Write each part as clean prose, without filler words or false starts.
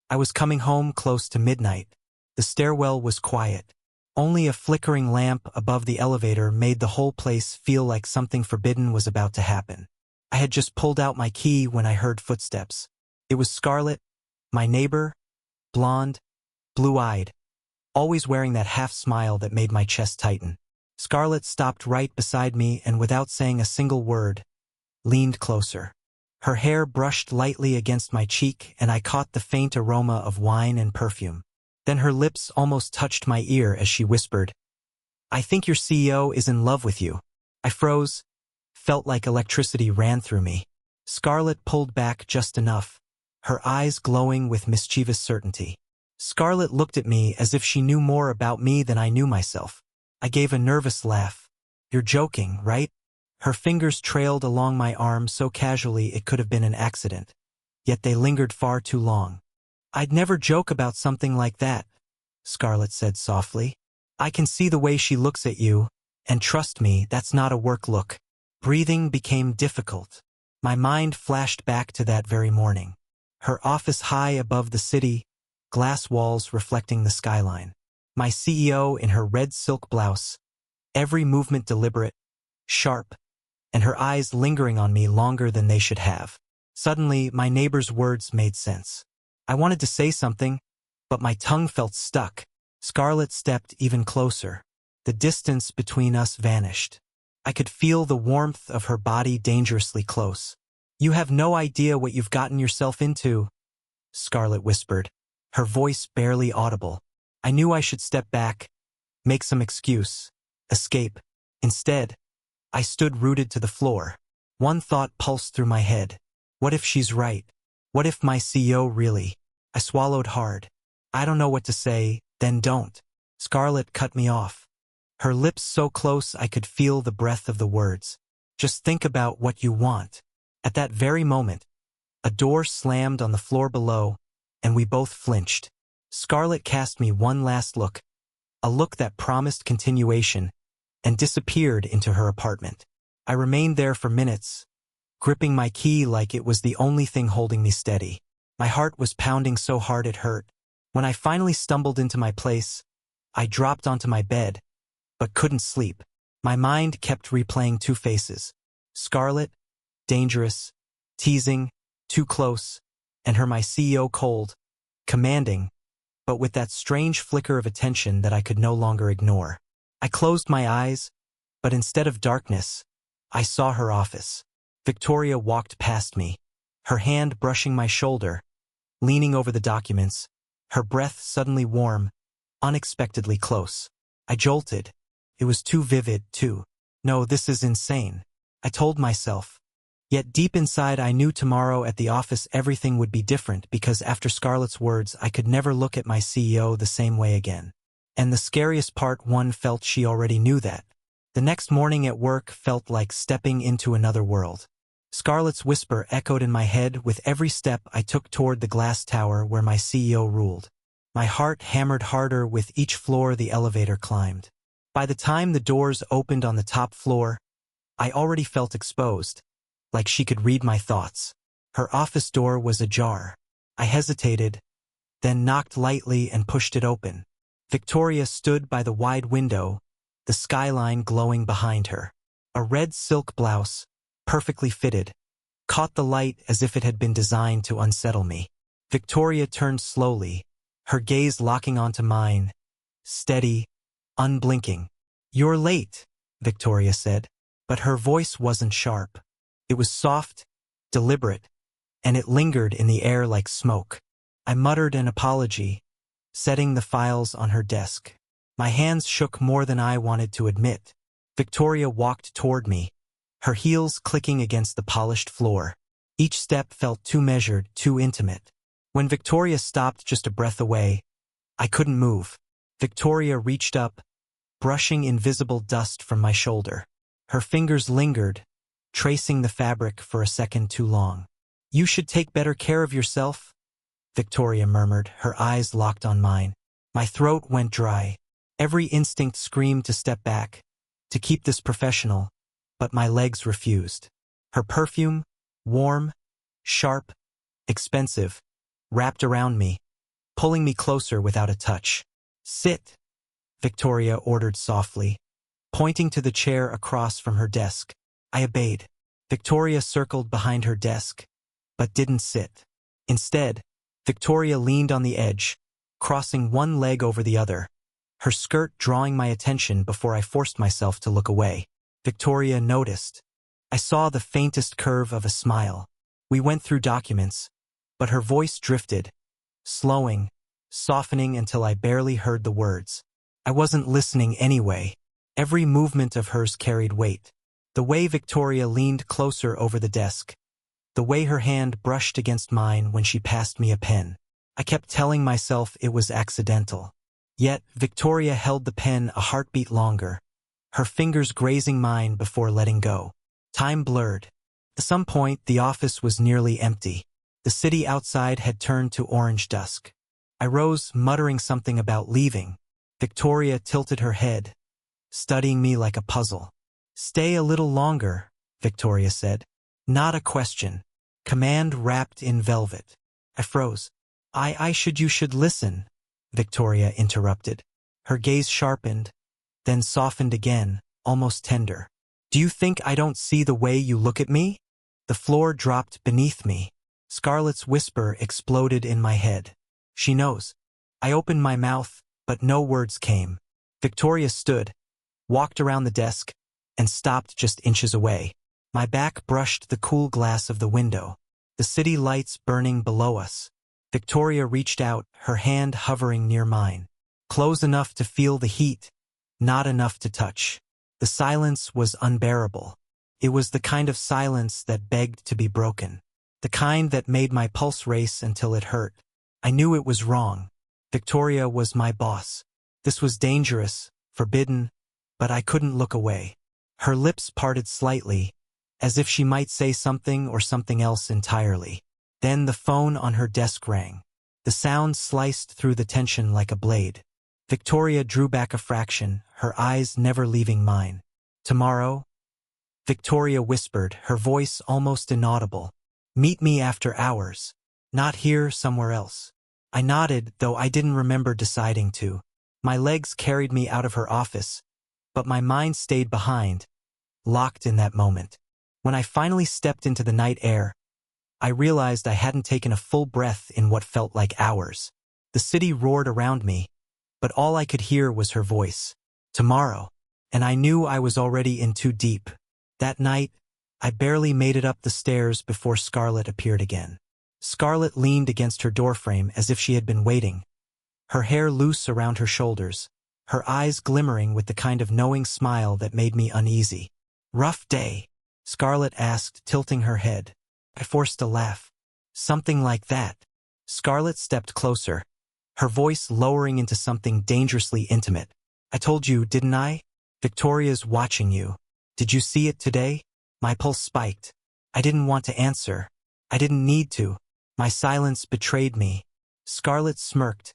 I was coming home close to midnight. The stairwell was quiet. Only a flickering lamp above the elevator made the whole place feel like something forbidden was about to happen. I had just pulled out my key when I heard footsteps. It was Scarlett, my neighbor, blonde, blue-eyed, always wearing that half-smile that made my chest tighten. Scarlett stopped right beside me and without saying a single word, leaned closer. Her hair brushed lightly against my cheek and I caught the faint aroma of wine and perfume. Then her lips almost touched my ear as she whispered, "I think your CEO is in love with you." I froze, felt like electricity ran through me. Scarlett pulled back just enough, her eyes glowing with mischievous certainty. Scarlett looked at me as if she knew more about me than I knew myself. I gave a nervous laugh. "You're joking, right?" Her fingers trailed along my arm so casually it could have been an accident, yet they lingered far too long. "I'd never joke about something like that," Scarlett said softly. "I can see the way she looks at you, and trust me, that's not a work look." Breathing became difficult. My mind flashed back to that very morning. Her office high above the city, glass walls reflecting the skyline. My CEO in her red silk blouse, every movement deliberate, sharp, and her eyes lingering on me longer than they should have. Suddenly, my neighbor's words made sense. I wanted to say something, but my tongue felt stuck. Scarlett stepped even closer. The distance between us vanished. I could feel the warmth of her body dangerously close. "You have no idea what you've gotten yourself into," Scarlett whispered, her voice barely audible. I knew I should step back, make some excuse, escape. Instead, I stood rooted to the floor. One thought pulsed through my head. What if she's right? What if my CEO really? I swallowed hard. "I don't know what to say, then don't." Scarlett cut me off. Her lips so close I could feel the breath of the words. "Just think about what you want." At that very moment, a door slammed on the floor below, and we both flinched. Scarlett cast me one last look, a look that promised continuation, and disappeared into her apartment. I remained there for minutes, gripping my key like it was the only thing holding me steady. My heart was pounding so hard it hurt. When I finally stumbled into my place, I dropped onto my bed, but couldn't sleep. My mind kept replaying two faces. Scarlett, dangerous, teasing, too close, and her my CEO cold, commanding, but with that strange flicker of attention that I could no longer ignore. I closed my eyes, but instead of darkness, I saw her office. Victoria walked past me, her hand brushing my shoulder, leaning over the documents, her breath suddenly warm, unexpectedly close. I jolted. It was too vivid, too. "No, this is insane," I told myself. Yet deep inside I knew tomorrow at the office everything would be different because after Scarlett's words I could never look at my CEO the same way again. And the scariest part, one felt she already knew that. The next morning at work felt like stepping into another world. Scarlett's whisper echoed in my head with every step I took toward the glass tower where my CEO ruled. My heart hammered harder with each floor the elevator climbed. By the time the doors opened on the top floor, I already felt exposed, like she could read my thoughts. Her office door was ajar. I hesitated, then knocked lightly and pushed it open. Victoria stood by the wide window, the skyline glowing behind her. A red silk blouse, perfectly fitted, caught the light as if it had been designed to unsettle me. Victoria turned slowly, her gaze locking onto mine, steady, unblinking. "You're late," Victoria said, but her voice wasn't sharp. It was soft, deliberate, and it lingered in the air like smoke. I muttered an apology, setting the files on her desk. My hands shook more than I wanted to admit. Victoria walked toward me, her heels clicking against the polished floor. Each step felt too measured, too intimate. When Victoria stopped just a breath away, I couldn't move. Victoria reached up, brushing invisible dust from my shoulder. Her fingers lingered, tracing the fabric for a second too long. "You should take better care of yourself," Victoria murmured, her eyes locked on mine. My throat went dry. Every instinct screamed to step back, to keep this professional, but my legs refused. Her perfume, warm, sharp, expensive, wrapped around me. pulling me closer without a touch. "Sit," Victoria ordered softly, pointing to the chair across from her desk. I obeyed. Victoria circled behind her desk, but didn't sit. Instead, Victoria leaned on the edge, crossing one leg over the other, her skirt drawing my attention before I forced myself to look away. Victoria noticed. I saw the faintest curve of a smile. We went through documents, but her voice drifted, slowing, softening until I barely heard the words. I wasn't listening anyway. Every movement of hers carried weight. The way Victoria leaned closer over the desk, the way her hand brushed against mine when she passed me a pen. I kept telling myself it was accidental. Yet, Victoria held the pen a heartbeat longer, her fingers grazing mine before letting go. Time blurred. At some point, the office was nearly empty. The city outside had turned to orange dusk. I rose, muttering something about leaving. Victoria tilted her head, studying me like a puzzle. "Stay a little longer," Victoria said. Not a question. Command wrapped in velvet. I froze. You should listen," Victoria interrupted. Her gaze sharpened, then softened again, almost tender. "Do you think I don't see the way you look at me?" The floor dropped beneath me. Scarlett's whisper exploded in my head. "She knows." I opened my mouth, but no words came. Victoria stood, walked around the desk, and stopped just inches away. My back brushed the cool glass of the window, the city lights burning below us. Victoria reached out, her hand hovering near mine. Close enough to feel the heat, not enough to touch. The silence was unbearable. It was the kind of silence that begged to be broken. The kind that made my pulse race until it hurt. I knew it was wrong. Victoria was my boss. This was dangerous, forbidden, but I couldn't look away. Her lips parted slightly, as if she might say something or something else entirely. Then the phone on her desk rang. The sound sliced through the tension like a blade. Victoria drew back a fraction, her eyes never leaving mine. "Tomorrow?" Victoria whispered, her voice almost inaudible. "Meet me after hours. Not here, somewhere else." I nodded, though I didn't remember deciding to. My legs carried me out of her office, but my mind stayed behind, locked in that moment. When I finally stepped into the night air, I realized I hadn't taken a full breath in what felt like hours. The city roared around me, but all I could hear was her voice. "Tomorrow." And I knew I was already in too deep. That night, I barely made it up the stairs before Scarlett appeared again. Scarlett leaned against her doorframe as if she had been waiting, her hair loose around her shoulders, her eyes glimmering with the kind of knowing smile that made me uneasy. "Rough day?" Scarlett asked, tilting her head. I forced a laugh. "Something like that." Scarlett stepped closer, her voice lowering into something dangerously intimate. "I told you, didn't I? Victoria's watching you. Did you see it today?" My pulse spiked. I didn't want to answer. I didn't need to. My silence betrayed me. Scarlett smirked,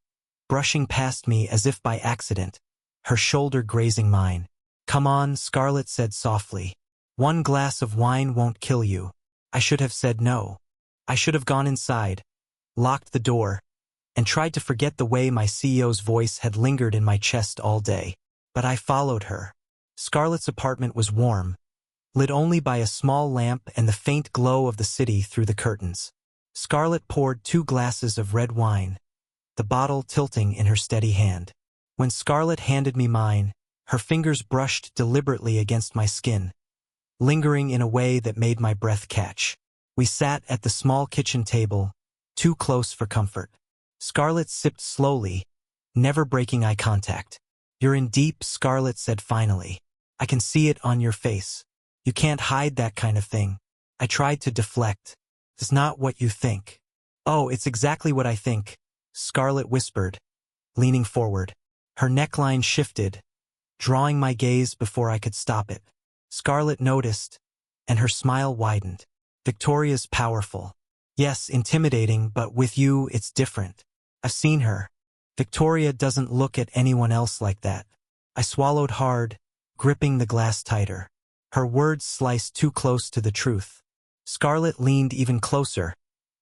brushing past me as if by accident, her shoulder grazing mine. "Come on," Scarlett said softly. "One glass of wine won't kill you." I should have said no. I should have gone inside, locked the door, and tried to forget the way my CEO's voice had lingered in my chest all day. But I followed her. Scarlett's apartment was warm, lit only by a small lamp and the faint glow of the city through the curtains. Scarlett poured 2 glasses of red wine, the bottle tilting in her steady hand. When Scarlett handed me mine, her fingers brushed deliberately against my skin, lingering in a way that made my breath catch. We sat at the small kitchen table, too close for comfort. Scarlett sipped slowly, never breaking eye contact. "You're in deep," Scarlett said finally. "I can see it on your face. You can't hide that kind of thing." I tried to deflect. "It's not what you think." "Oh, it's exactly what I think," Scarlett whispered, leaning forward. Her neckline shifted, drawing my gaze before I could stop it. Scarlett noticed, and her smile widened. "Victoria's powerful. Yes, intimidating, but with you, it's different. I've seen her. Victoria doesn't look at anyone else like that." I swallowed hard, gripping the glass tighter. Her words sliced too close to the truth. Scarlett leaned even closer,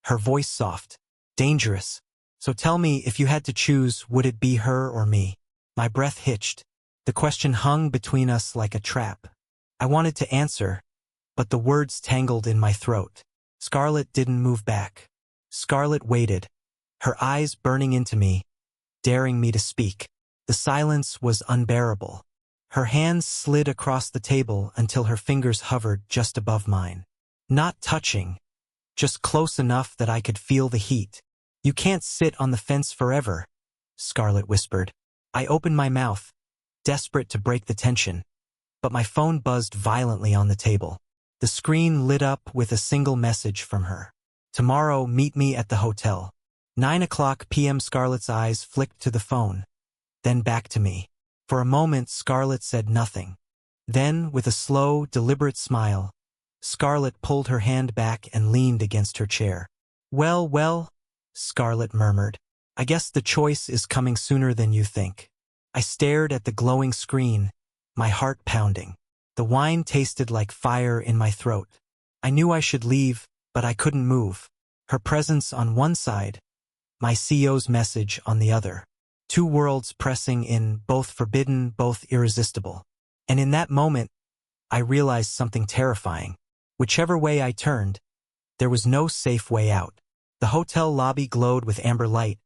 her voice soft. "Dangerous. So tell me, if you had to choose, would it be her or me? My breath hitched. The question hung between us like a trap. I wanted to answer, but the words tangled in my throat. Scarlett didn't move back. Scarlett waited, her eyes burning into me, daring me to speak. The silence was unbearable. Her hands slid across the table until her fingers hovered just above mine. Not touching, just close enough that I could feel the heat. You can't sit on the fence forever, Scarlett whispered. I opened my mouth, desperate to break the tension, but my phone buzzed violently on the table. The screen lit up with a single message from her. Tomorrow, meet me at the hotel. 9:00 p.m. Scarlett's eyes flicked to the phone, then back to me. For a moment, Scarlett said nothing. Then, with a slow, deliberate smile, Scarlett pulled her hand back and leaned against her chair. Well, Scarlett murmured. I guess the choice is coming sooner than you think. I stared at the glowing screen, my heart pounding. The wine tasted like fire in my throat. I knew I should leave, but I couldn't move. Her presence on one side, my CEO's message on the other. Two worlds pressing in, both forbidden, both irresistible. And in that moment, I realized something terrifying. Whichever way I turned, there was no safe way out. The hotel lobby glowed with amber light,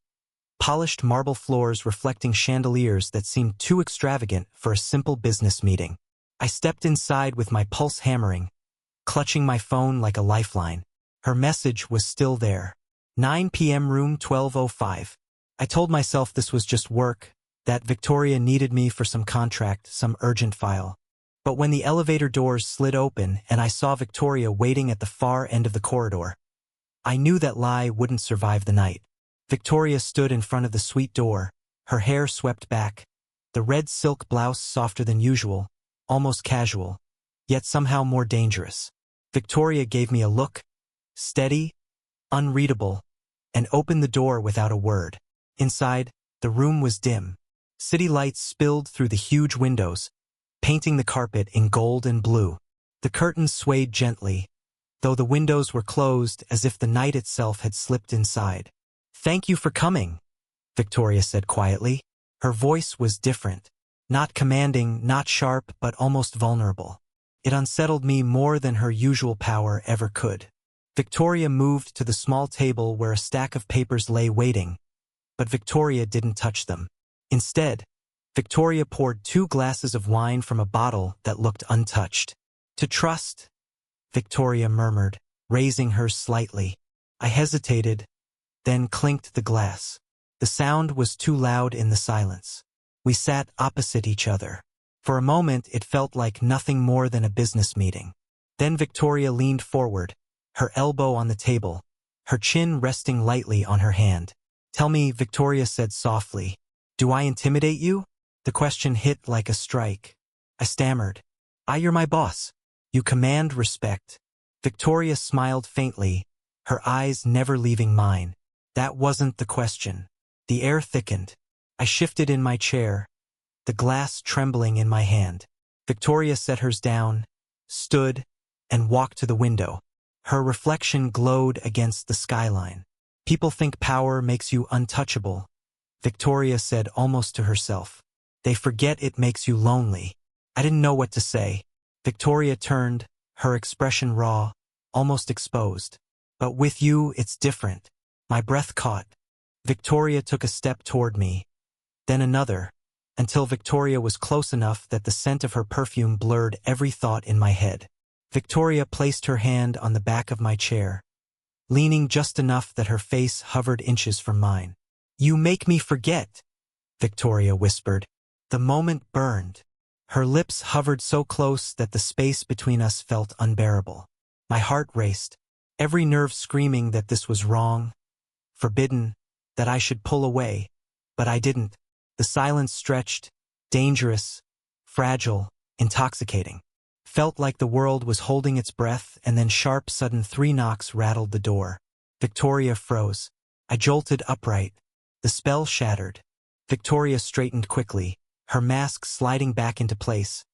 polished marble floors reflecting chandeliers that seemed too extravagant for a simple business meeting. I stepped inside with my pulse hammering, clutching my phone like a lifeline. Her message was still there. 9 p.m. room 1205. I told myself this was just work, that Victoria needed me for some contract, some urgent file. But when the elevator doors slid open and I saw Victoria waiting at the far end of the corridor, I knew that lie wouldn't survive the night. Victoria stood in front of the suite door, her hair swept back, the red silk blouse softer than usual, almost casual, yet somehow more dangerous. Victoria gave me a look, steady, unreadable, and opened the door without a word. Inside, the room was dim. City lights spilled through the huge windows, painting the carpet in gold and blue. The curtains swayed gently, though the windows were closed as if the night itself had slipped inside. Thank you for coming, Victoria said quietly. Her voice was different, not commanding, not sharp, but almost vulnerable. It unsettled me more than her usual power ever could. Victoria moved to the small table where a stack of papers lay waiting, but Victoria didn't touch them. Instead, Victoria poured 2 glasses of wine from a bottle that looked untouched. To trust, Victoria murmured, raising hers slightly. I hesitated, then clinked the glass. The sound was too loud in the silence. We sat opposite each other. For a moment, it felt like nothing more than a business meeting. Then Victoria leaned forward, her elbow on the table, her chin resting lightly on her hand. Tell me, Victoria said softly, do I intimidate you? The question hit like a strike. I stammered. You're my boss. You command respect. Victoria smiled faintly, her eyes never leaving mine. That wasn't the question. The air thickened. I shifted in my chair, the glass trembling in my hand. Victoria set hers down, stood, and walked to the window. Her reflection glowed against the skyline. People think power makes you untouchable, Victoria said almost to herself. They forget it makes you lonely. I didn't know what to say. Victoria turned, her expression raw, almost exposed. But with you, it's different. My breath caught. Victoria took a step toward me, then another, until Victoria was close enough that the scent of her perfume blurred every thought in my head. Victoria placed her hand on the back of my chair, leaning just enough that her face hovered inches from mine. You make me forget, Victoria whispered. The moment burned. Her lips hovered so close that the space between us felt unbearable. My heart raced, every nerve screaming that this was wrong, forbidden, that I should pull away, but I didn't. The silence stretched, dangerous, fragile, intoxicating. Felt like the world was holding its breath, and then sharp, sudden 3 knocks rattled the door. Victoria froze. I jolted upright. The spell shattered. Victoria straightened quickly, her mask sliding back into place.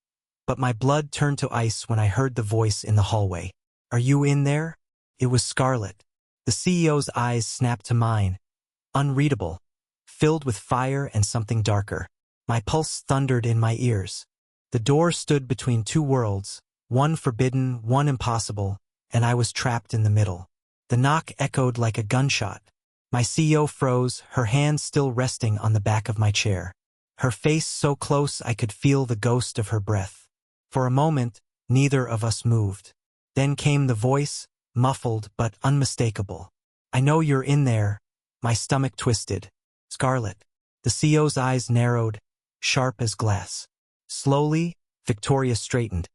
But my blood turned to ice when I heard the voice in the hallway. Are you in there? It was Scarlett. The CEO's eyes snapped to mine, unreadable, filled with fire and something darker. My pulse thundered in my ears. The door stood between two worlds, one forbidden, one impossible, and I was trapped in the middle. The knock echoed like a gunshot. My CEO froze, her hand still resting on the back of my chair. Her face so close I could feel the ghost of her breath. For a moment, neither of us moved. Then came the voice, muffled but unmistakable. "I know you're in there." My stomach twisted. "Scarlett." The CEO's eyes narrowed, sharp as glass. Slowly, Victoria straightened,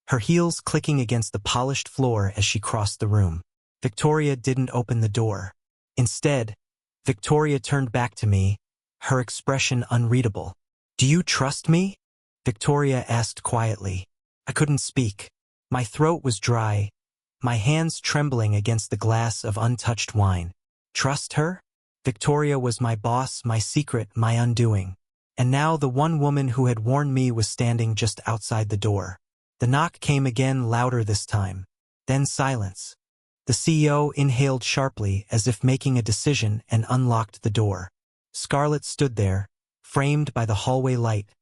her heels clicking against the polished floor as she crossed the room. Victoria didn't open the door. Instead, Victoria turned back to me, her expression unreadable. "Do you trust me?" Victoria asked quietly. I couldn't speak. My throat was dry, my hands trembling against the glass of untouched wine. Trust her? Victoria was my boss, my secret, my undoing. And now the one woman who had warned me was standing just outside the door. The knock came again, louder this time. Then silence. The CEO inhaled sharply as if making a decision and unlocked the door. Scarlett stood there, framed by the hallway light,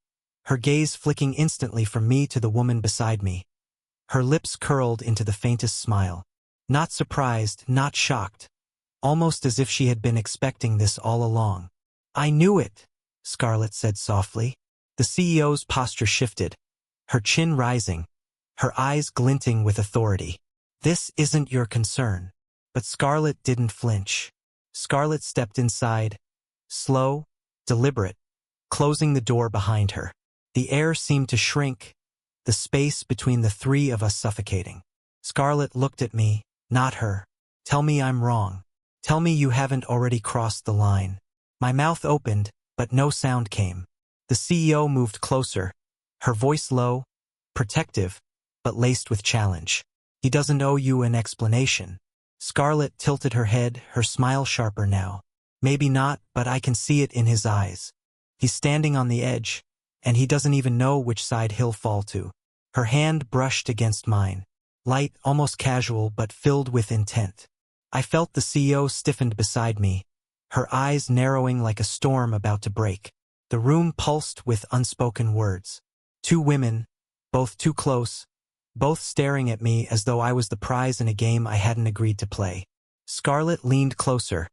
her gaze flicking instantly from me to the woman beside me. Her lips curled into the faintest smile. Not surprised, not shocked. Almost as if she had been expecting this all along. "I knew it," Scarlett said softly. The CEO's posture shifted, her chin rising, her eyes glinting with authority. "This isn't your concern." But Scarlett didn't flinch. Scarlett stepped inside, slow, deliberate, closing the door behind her. The air seemed to shrink, the space between the three of us suffocating. Scarlett looked at me, not her. "Tell me I'm wrong. Tell me you haven't already crossed the line." My mouth opened, but no sound came. The CEO moved closer, her voice low, protective, but laced with challenge. "He doesn't owe you an explanation." Scarlett tilted her head, her smile sharper now. "Maybe not, but I can see it in his eyes. He's standing on the edge, and he doesn't even know which side he'll fall to." Her hand brushed against mine, light, almost casual, but filled with intent. I felt the CEO stiffened beside me, her eyes narrowing like a storm about to break. The room pulsed with unspoken words. Two women, both too close, both staring at me as though I was the prize in a game I hadn't agreed to play. Scarlett leaned closer,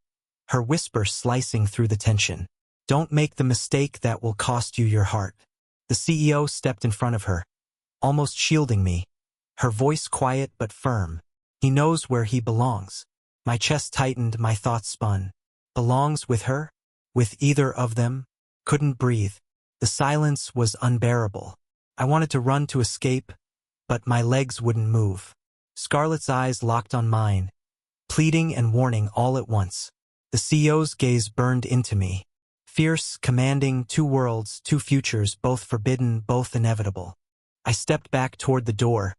her whisper slicing through the tension. "Don't make the mistake that will cost you your heart." The CEO stepped in front of her, almost shielding me, her voice quiet but firm. "He knows where he belongs." My chest tightened, my thoughts spun. Belongs with her? With either of them? Couldn't breathe. The silence was unbearable. I wanted to run to escape, but my legs wouldn't move. Scarlett's eyes locked on mine, pleading and warning all at once. The CEO's gaze burned into me. Fierce, commanding, two worlds, two futures, both forbidden, both inevitable. I stepped back toward the door,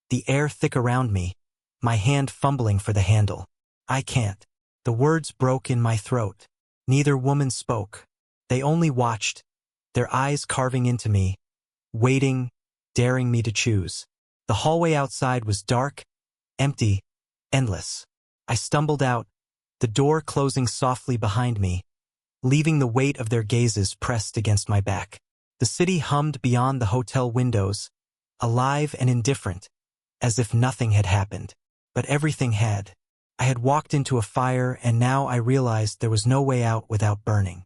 the air thick around me, my hand fumbling for the handle. "I can't." The words broke in my throat. Neither woman spoke. They only watched, their eyes carving into me, waiting, daring me to choose. The hallway outside was dark, empty, endless. I stumbled out, the door closing softly behind me, leaving the weight of their gazes pressed against my back. The city hummed beyond the hotel windows, alive and indifferent, as if nothing had happened. But everything had. I had walked into a fire, and now I realized there was no way out without burning.